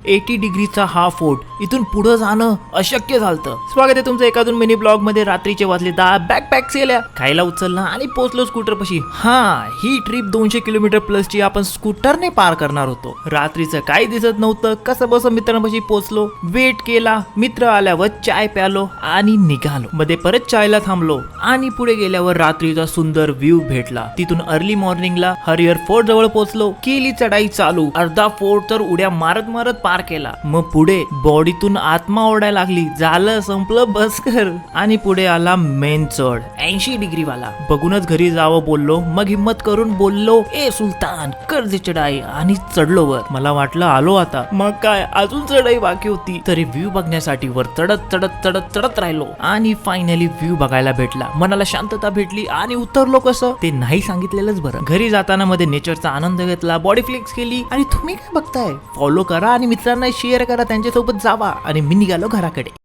80 डिग्रीचा हा फोर्ट इथून पुढे जाणं अशक्य झालं. स्वागत आहे तुमचं एका मिनी ब्लॉग मध्ये. रात्रीचे वाजले 10. बॅकपॅक सेल्या खायला उचलला आणि पोहोचलो स्कूटर पशी. ही ट्रिप 200 किलोमीटर प्लसची आपण स्कूटरने पार करणार होतो. रात्रीचं काही दिसत नव्हतं. कसं बस मित्रांपाशी पोहोचलो, वेट केला, मित्र आल्यावर चाय प्यालो आणि निघालो. मध्ये परत चायला थांबलो आणि पुढे गेल्यावर रात्रीचा सुंदर व्ह्यू भेटला. तिथून अर्ली मॉर्निंगला हरिहर फोर्ट जवळ पोहोचलो. केली चढाई चालू. अर्धा फोर्ट तर उड्या मारत मारत पार केला. मग पुढे बॉडीतून आत्मा ओरडायला लागली, झालं संपलं बस कर. आणि पुढे आला मेन चढ 80 डिग्री वाला. बघूनच घरी जावं बोललो. मग हिम्मत करून बोललो, ए सुलतान कर दे चढाई. आणि चढलो वर. मला वाटलं आलो आता. मग काय अजून चढाई बाकी होती. तरी व्ह्यू बघण्यासाठी वर चढत चढत चढत चढत राहिलो आणि फायनली व्ह्यू बघायला भेटला. मनाला शांतता भेटली. आणि उतरलो कसं ते नाही सांगितलेलंच बरं. घरी जाताना मध्ये नेचरचा आनंद घेतला, बॉडी फ्लेक्स केली. आणि तुम्ही काय बघताय, फॉलो करा आणि मित्रांना शेअर करा, त्यांच्यासोबत जावा. आणि मी निघालो घराकडे.